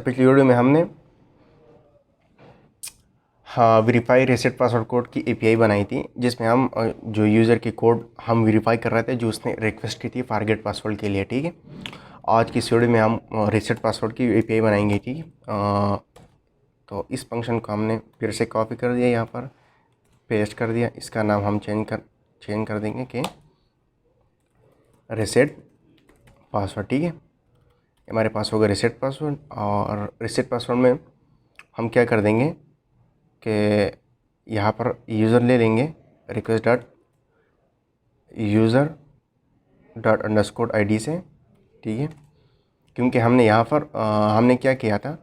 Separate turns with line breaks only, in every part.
पिछली वीडियो में हमने हाँ वेरीफाई रीसेट पासवर्ड कोड की एपीआई बनाई थी, जिसमें हम जो यूज़र की कोड हम वेरीफाई कर रहे थे जो उसने रिक्वेस्ट की थी फॉरगेट पासवर्ड के लिए। ठीक है, आज की इस वीडियो में हम रीसेट पासवर्ड की एपीआई बनाएंगे। ठीक है, तो इस फंक्शन को हमने फिर से कॉपी कर दिया, यहाँ पर पेस्ट कर दिया। इसका नाम हम चेंज कर देंगे कि रीसेट पासवर्ड। ठीक है, हमारे पास होगा रीसेट पासवर्ड, और रीसेट पासवर्ड में हम क्या कर देंगे कि यहाँ पर यूज़र ले लेंगे request dot user dot underscore ID से। ठीक है, क्योंकि हमने यहाँ पर हमने क्या किया था,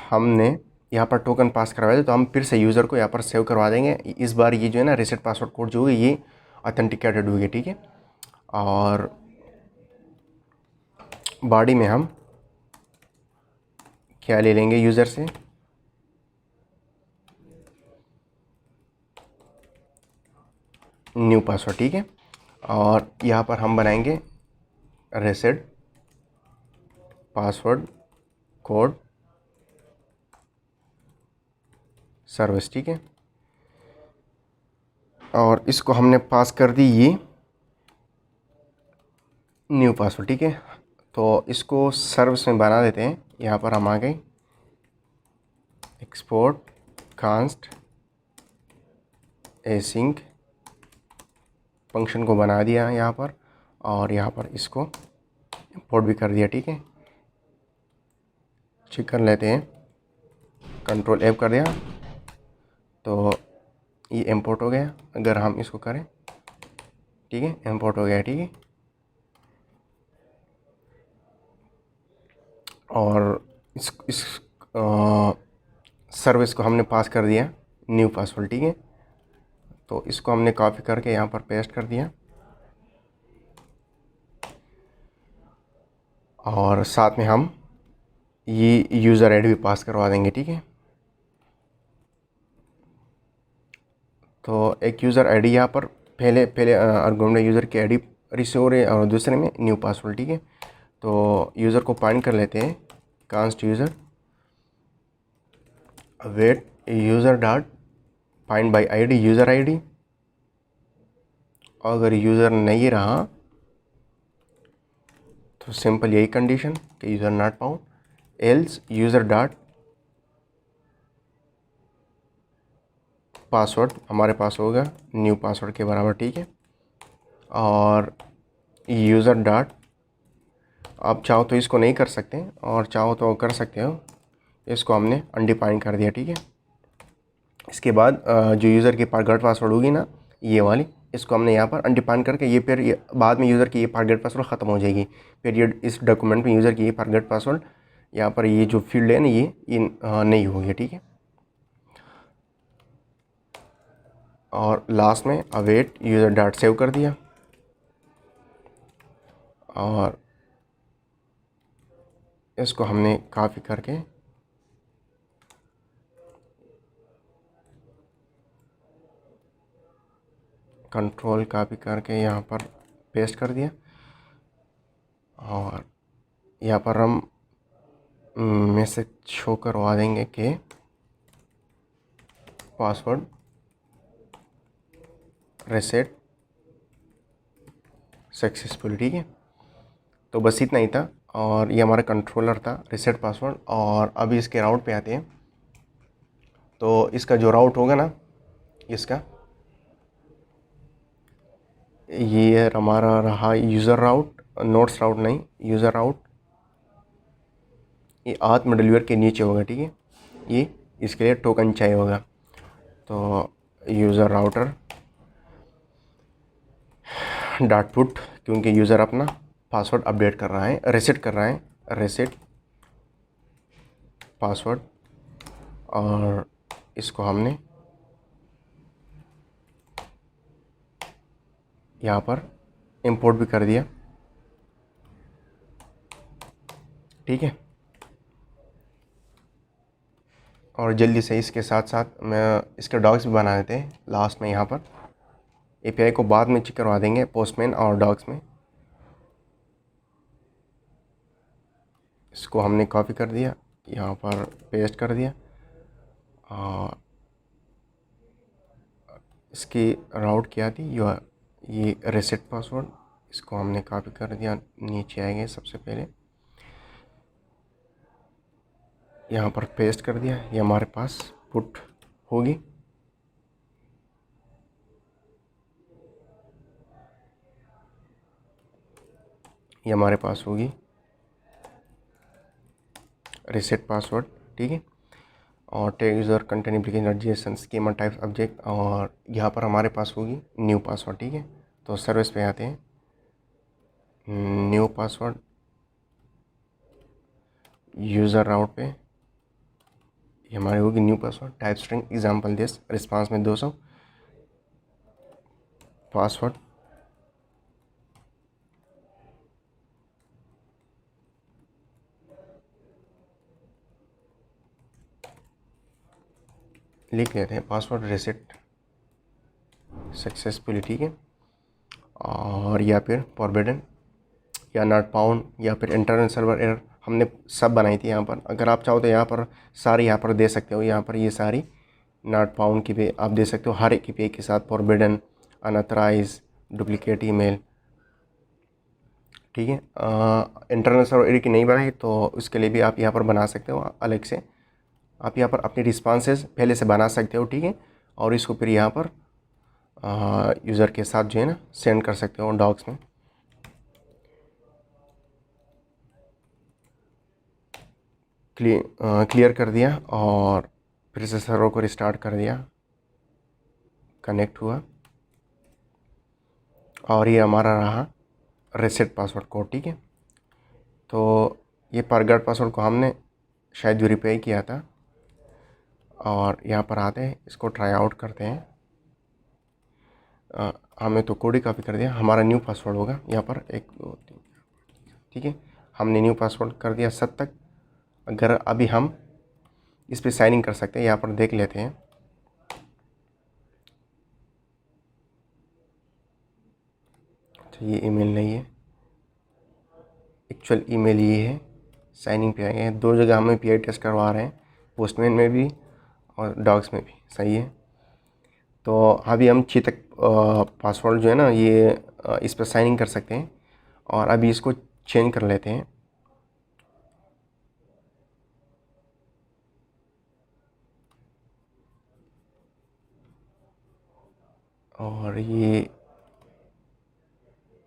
हमने यहाँ पर टोकन पास करवाए थे, तो हम फिर से यूज़र को यहाँ पर सेव करवा देंगे। इस बार ये जो है ना रीसेट पासवर्ड कोड जो है ये ऑथेंटिकेटेड होगी। ठीक है, और बॉडी में हम क्या ले लेंगे यूज़र से, न्यू पासवर्ड। ठीक है, और यहाँ पर हम बनाएंगे रीसेट पासवर्ड कोड सर्विस। ठीक है, और इसको हमने पास कर दी ये न्यू पासवर्ड। ठीक है, तो इसको सर्विस में बना देते हैं। यहाँ पर हम आ गए एक्सपोर्ट कांस्ट एसिंक फंक्शन को बना दिया यहाँ पर, और यहाँ पर इसको इंपोर्ट भी कर दिया। ठीक है, चेक कर लेते हैं, कंट्रोल F कर दिया तो ये इंपोर्ट हो गया। अगर हम इसको करें, ठीक है, इंपोर्ट हो गया। ठीक है, और इस सर्विस को हमने पास कर दिया न्यू पासवर्ड। ठीक है, तो इसको हमने कॉपी करके यहाँ पर पेस्ट कर दिया, और साथ में हम ये यूज़र आईडी भी पास करवा देंगे। ठीक है, तो एक यूज़र आईडी यहाँ पर पहले आर्गुमेंट यूज़र की आईडी रिसीव हो रही है, और दूसरे में न्यू पासवर्ड। ठीक है, तो यूज़र को पॉइंट कर लेते हैं const user wait user dot find by ID user ID. अगर यूज़र नहीं रहा तो सिंपल यही कंडीशन कि user not found, else user dot password हमारे पास होगा न्यू पासवर्ड के बराबर। ठीक है, और यूज़र डॉट, आप चाहो तो इसको नहीं कर सकते और चाहो तो कर सकते हो, इसको हमने अनडिफाइंड कर दिया। ठीक है, इसके बाद जो यूज़र की फॉरगेट पासवर्ड होगी ना ये वाली, इसको हमने यहाँ पर अनडिफाइंड करके ये फिर बाद में यूज़र की ये फॉरगेट पासवर्ड ख़त्म हो जाएगी। फिर ये इस डॉक्यूमेंट में यूज़र की ये फॉरगेट पासवर्ड यहाँ पर ये जो फील्ड है ना ये नहीं होगी। ठीक है, और लास्ट में अवेट यूज़र डॉट सेव कर दिया, और इसको हमने कॉपी करके कंट्रोल कॉपी करके यहाँ पर पेस्ट कर दिया, और यहाँ पर हम मैसेज शो करवा देंगे कि पासवर्ड रीसेट सक्सेसफुल। ठीक है, तो बस इतना ही था, और ये हमारा कंट्रोलर था रीसेट पासवर्ड। और अभी इसके राउट पे आते हैं, तो इसका जो राउट होगा ना इसका ये हमारा रहा यूज़र राउट, नोट्स राउट नहीं, यूज़र राउट। ये आथ मिडलवेयर के नीचे होगा। ठीक है, ये इसके लिए टोकन चाहिए होगा, तो यूज़र राउटर डॉट पुट, क्योंकि यूज़र अपना पासवर्ड अपडेट कर रहा है, रीसेट कर रहा है, रीसेट पासवर्ड, और इसको हमने यहाँ पर इंपोर्ट भी कर दिया। ठीक है, और जल्दी से इसके साथ साथ मैं इसके डॉक्स भी बना देते हैं लास्ट में। यहाँ पर एपीआई को बाद में चेक करवा देंगे पोस्टमैन और डॉक्स में। इसको हमने कॉपी कर दिया, यहाँ पर पेस्ट कर दिया और इसकी राउट क्या थी, ये रीसेट पासवर्ड, इसको हमने कॉपी कर दिया, नीचे आएंगे सबसे पहले यहाँ पर पेस्ट कर दिया, ये हमारे पास पुट होगी। ये हमारे पास होगी रीसेट पासवर्ड, ठीक है। और take user content application JSON schema types object, और यहाँ पर हमारे पास होगी न्यू पासवर्ड, ठीक है। तो सर्विस पे आते हैं, न्यू पासवर्ड, यूज़र राउट पे ये हमारी होगी new password, type string example this, response में 200, पासवर्ड लिख लेते हैं, पासवर्ड रीसेट सक्सेसफुली, ठीक है। और या फिर फॉरबिडन या नॉट फाउंड या फिर इंटरनल सर्वर एरर, हमने सब बनाई थी यहाँ पर। अगर आप चाहो तो यहाँ पर सारी यहाँ पर दे सकते हो, यहाँ पर ये सारी नॉट फाउंड की भी आप दे सकते हो, हर एक की पे के साथ, फॉरबिडन, अनऑथराइज, डुप्लीकेट ईमेल, ठीक है। इंटरनल सर्वर एरर की नहीं बनाई तो उसके लिए भी आप यहाँ पर बना सकते हो अलग से, आप यहाँ पर अपनी रिस्पॉन्सेज पहले से बना सकते हो, ठीक है। और इसको फिर यहाँ पर यूज़र के साथ जो है ना सेंड कर सकते हो डॉक्स में। क्लियर कर दिया और फिर से सर्वर को रिस्टार्ट कर दिया, कनेक्ट हुआ और ये हमारा रहा रीसेट पासवर्ड कोड, ठीक है। तो ये फॉरगॉट पासवर्ड को हमने शायद वेरीफाई किया था, और यहाँ पर आते हैं, इसको ट्राई आउट करते हैं। हमने तो कोड ही कॉपी कर दिया, हमारा न्यू पासवर्ड होगा यहाँ पर 1 2 3, ठीक है। हमने न्यू पासवर्ड कर दिया 7 तक। अगर अभी हम इस पर साइन इन कर सकते हैं, यहाँ पर देख लेते हैं। तो ये ईमेल नहीं है, एक्चुअल ईमेल ये है। साइन इन पे आए हैं, 2 जगह हमें पीआई टेस्ट करवा रहे हैं, पोस्टमैन में भी और डॉग्स में भी, सही है। तो अभी हम चेतक पासवर्ड जो है ना ये इस पर साइन इन कर सकते हैं, और अभी इसको चेंज कर लेते हैं। और ये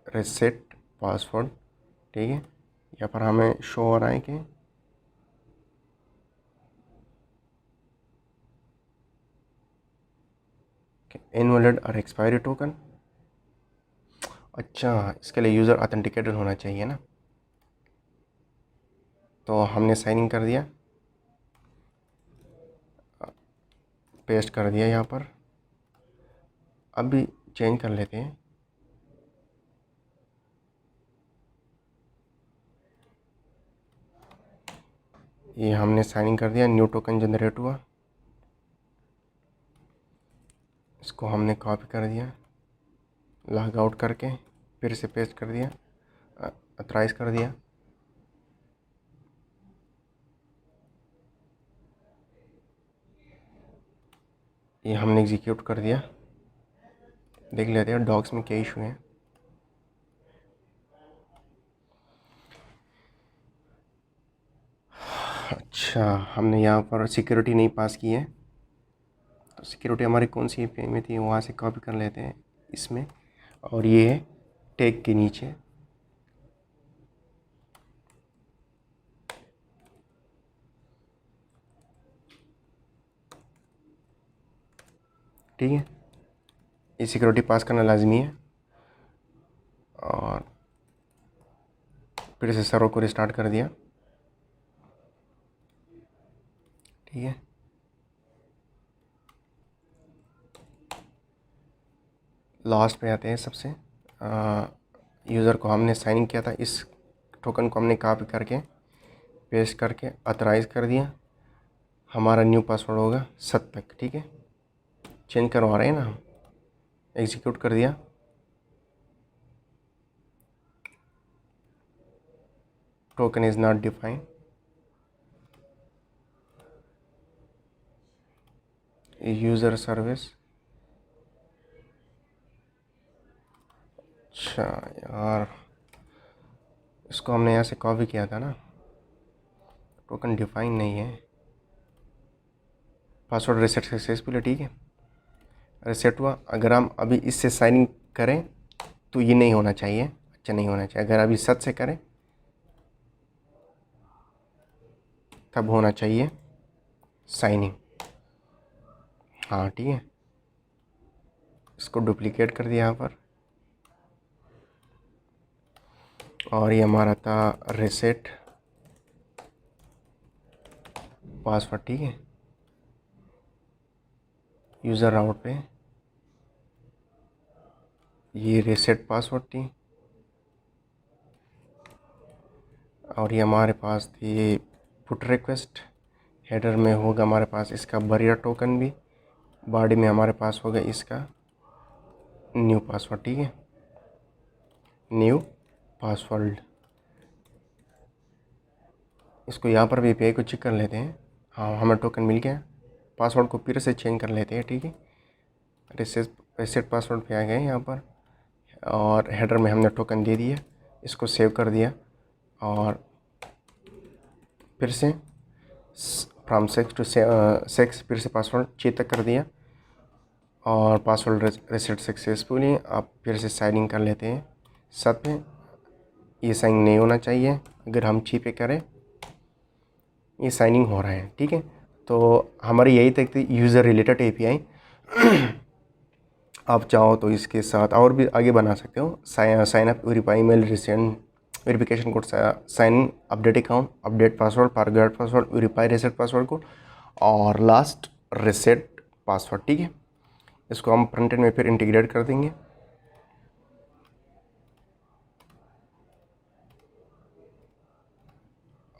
रीसेट पासवर्ड, ठीक है, यहाँ पर हमें शो हो रहा है कि इनवैलिड और एक्सपायरी टोकन। अच्छा, इसके लिए यूज़र ऑथेंटिकेटेड होना चाहिए ना। तो हमने साइन इन कर दिया, पेस्ट कर दिया यहाँ पर। अभी चेंज कर लेते हैं, ये हमने साइन इन कर दिया, न्यू टोकन जनरेट हुआ, इसको हमने कॉपी कर दिया, लॉग आउट करके फिर से पेस्ट कर दिया, ऑथराइज कर दिया। ये हमने एग्जीक्यूट कर दिया, देख लेते हैं डॉक्स में क्या इशू है। अच्छा, हमने यहाँ पर सिक्योरिटी नहीं पास की है, तो सिक्योरिटी हमारी कौन सी पे में थी, वहाँ से कॉपी कर लेते हैं इसमें। और ये है टैग के नीचे, ठीक है। ये सिक्योरिटी पास करना लाजमी है। और फिर से सर्वर को रिस्टार्ट कर दिया, ठीक है। लास्ट पे आते हैं सबसे, यूज़र को हमने साइन इन किया था, इस टोकन को हमने कॉपी करके पेस्ट करके ऑथराइज कर दिया। हमारा न्यू पासवर्ड होगा 7 तक, ठीक है। चेंज करवा रहे हैं ना हम, एग्जीक्यूट कर दिया, token is not defined, user service. अच्छा यार, इसको हमने यहाँ से कॉपी किया था ना, टोकन डिफाइन नहीं है। पासवर्ड रीसेट सक्सेसफुल है, ठीक है, रीसेट हुआ। अगर हम अभी इससे साइन इन करें तो ये नहीं होना चाहिए, अच्छा नहीं होना चाहिए। अगर अभी सच से करें तब होना चाहिए साइन इन। हाँ ठीक है, इसको डुप्लीकेट कर दिया यहाँ पर, और ये हमारा था रीसेट पासवर्ड, ठीक है। यूज़र राउट पे ये रीसेट पासवर्ड थी, और ये हमारे पास थी पुट रिक्वेस्ट। हेडर में होगा हमारे पास इसका बैरियर टोकन भी, बॉडी में हमारे पास होगा इसका न्यू पासवर्ड, ठीक है, न्यू पासवर्ड। इसको यहाँ पर भी एपीआई को चेक कर लेते हैं। हाँ, हमें टोकन मिल गया। पासवर्ड को फिर से चेंज कर लेते हैं, ठीक है। रीसेट पासवर्ड पे आ गए यहाँ पर, और हेडर में हमने टोकन दे दिया, इसको सेव कर दिया, और फिर से फ्रॉम 6 to 6 फिर से पासवर्ड चेक कर दिया, और पासवर्ड रीसेट सक्सेसफुली। आप फिर से साइन इन कर लेते हैं। साथ में ये साइन नहीं होना चाहिए, अगर हम ची पे करें ये साइनिंग हो रहा है, ठीक है। तो हमारी यही तक थी यूज़र रिलेटेड एपीआई। आप चाहो तो इसके साथ और भी आगे बना सकते हो। Sign up, verify email, resent verification code, sign update account, update password, forget password, verify reset password को, और लास्ट रीसेट पासवर्ड, ठीक है। इसको हम फ्रंट एंड में फिर इंटीग्रेट कर देंगे।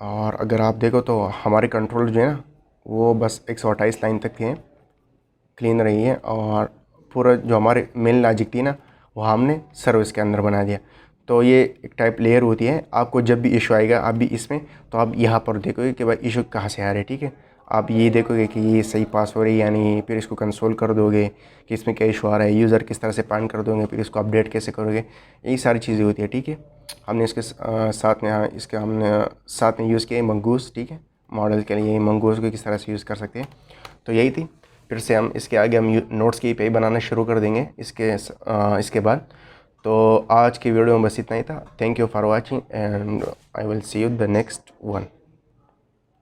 और अगर आप देखो तो हमारे कंट्रोल जो है ना वो बस 128 लाइन तक थे, क्लीन रही है, और पूरा जो हमारे मेन लॉजिक थी ना वो हमने सर्विस के अंदर बना दिया। तो ये एक टाइप लेयर होती है। आपको जब भी इशू आएगा आप भी इसमें, तो आप यहाँ पर देखोगे कि भाई इशू कहाँ से आ रहे हैं, ठीक है। आप ये देखोगे कि ये सही पास हो रही है या नहीं, फिर इसको कंसोल कर दोगे कि इसमें क्या इशू आ रहा है, यूज़र किस तरह से पान कर दोगे, फिर इसको अपडेट कैसे करोगे, यही सारी चीज़ें होती है, ठीक है। हमने इसके साथ में, हाँ, इसके हमने साथ में यूज़ किया मंगूस, ठीक है। मॉडल के लिए मंगूस को किस तरह से यूज़ कर सकते हैं, तो यही थी। फिर से हम इसके आगे हम नोट्स की पे बनाना शुरू कर देंगे इसके बाद। तो आज की वीडियो में बस इतना ही था। Thank you for watching, and I will see you the next one.